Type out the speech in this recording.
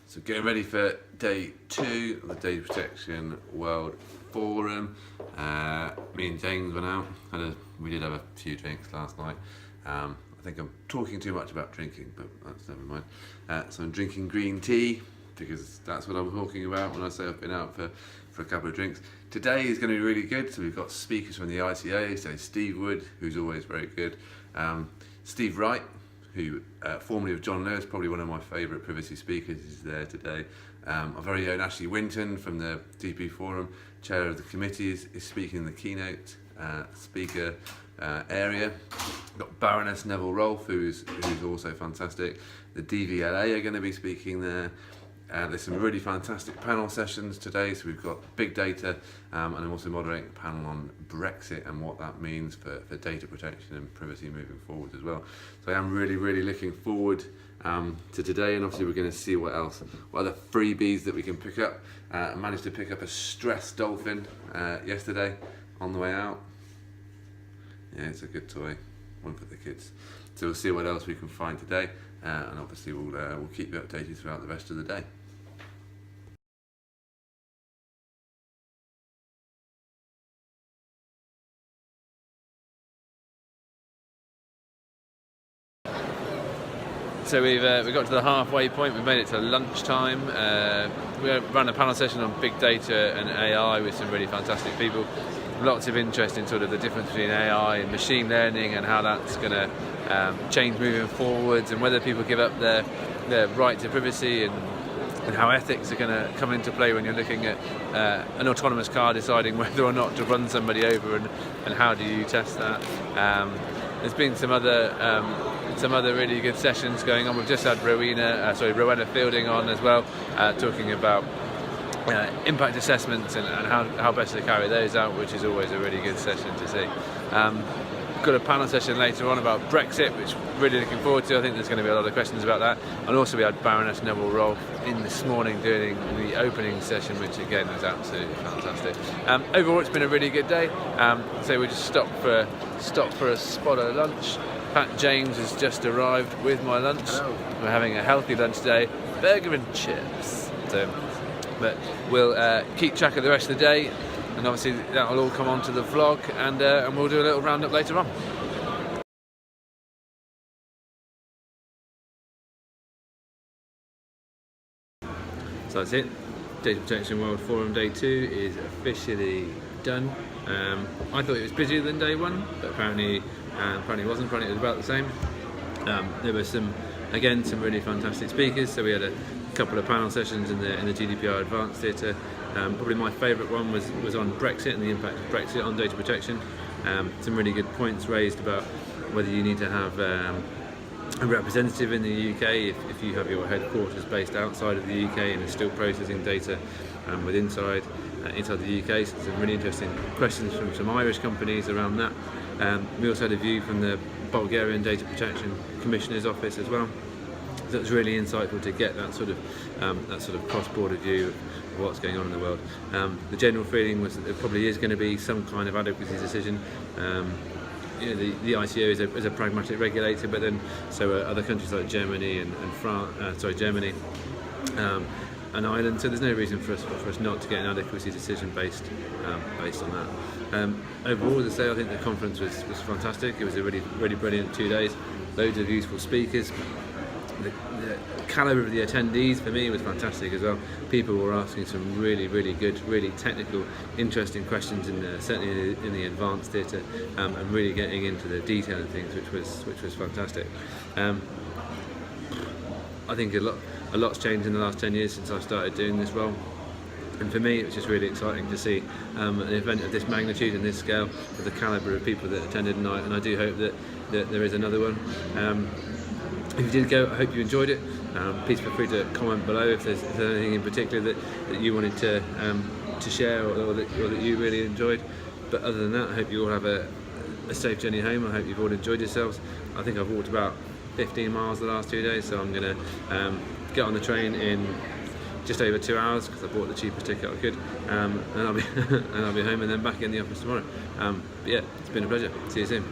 So getting ready for day 2 of the Data Protection World Forum. Me and James went out, we did have a few drinks last night. I think I'm talking too much about drinking, but that's never mind. So I'm drinking green tea, because that's what I'm talking about when I say I've been out for a couple of drinks. Today is going to be really good, so we've got speakers from the ICA, so Steve Wood, who's always very good, Steve Wright, who formerly of John Lewis, probably one of my favourite privacy speakers, is there today. Our very own Ashley Winton from the DP Forum, chair of the committee, is speaking in the keynote speaker area. We've got Baroness Neville Rolfe, who's also fantastic. The DVLA are going to be speaking there. There's some really fantastic panel sessions today, so we've got big data, and I'm also moderating a panel on Brexit and what that means for data protection and privacy moving forward as well. So I am really looking forward to today, and obviously we're going to see what other freebies that we can pick up. I managed to pick up a stress dolphin yesterday on the way out. Yeah, it's a good toy, one for the kids. So we'll see what else we can find today, and obviously we'll keep you updated throughout the rest of the day. So we've got to the halfway point. We've made it to lunchtime. We ran a panel session on big data and AI with some really fantastic people. Lots of interest in sort of the difference between AI and machine learning and how that's going to change moving forwards, and whether people give up their right to privacy, and how ethics are going to come into play when you're looking at an autonomous car deciding whether or not to run somebody over, and how do you test that. There's been some other really good sessions going on. We've just had Rowena Fielding on as well, talking about impact assessments and how best to carry those out, which is always a really good session to see. Got a panel session later on about Brexit, which I'm really looking forward to. I think there's going to be a lot of questions about that. And also we had Baroness Neville Rolfe in this morning doing the opening session, which again was absolutely fantastic. Overall, it's been a really good day. So we just stopped for a spot of lunch. Pat James has just arrived with my lunch. Hello. We're having a healthy lunch today, burger and chips. But we'll keep track of the rest of the day, and obviously that will all come onto the vlog, and we'll do a little roundup later on. So that's it. Data Protection World Forum Day 2 is officially done. I thought it was busier than day 1, but apparently it wasn't. Apparently it was about the same. There were some really fantastic speakers. So we had a couple of panel sessions in the GDPR Advanced Theatre. Probably my favourite one was on Brexit and the impact of Brexit on data protection. Some really good points raised about whether you need to have a representative in the UK if you have your headquarters based outside of the UK and are still processing data inside the UK. So some really interesting questions from some Irish companies around that. We also had a view from the Bulgarian Data Protection Commissioner's office as well. So it was really insightful to get that sort of cross-border view of what's going on in the world. The general feeling was that there probably is going to be some kind of adequacy decision. The ICO is a pragmatic regulator, but then so are other countries like Germany and Germany and Ireland. So there's no reason for us not to get an adequacy decision based on that. Overall, as I say, I think the conference was fantastic. It was a really brilliant 2 days. Loads of useful speakers. The calibre of the attendees for me was fantastic as well. People were asking some really good, really technical, interesting questions, certainly in the advanced theatre, and really getting into the detail of things, which was fantastic. I think a lot's changed in the last 10 years since I started doing this role. And for me, it was just really exciting to see an event of this magnitude and this scale, with the calibre of people that attended, and I do hope that there is another one. If you did go, I hope you enjoyed it. Please feel free to comment below if there's anything in particular that you wanted to share or that you really enjoyed. But other than that, I hope you all have a safe journey home. I hope you've all enjoyed yourselves. I think I've walked about 15 miles the last 2 days, so I'm going to get on the train in just over 2 hours because I bought the cheapest ticket I could, and I'll be home and then back in the office tomorrow. But yeah, it's been a pleasure. See you soon.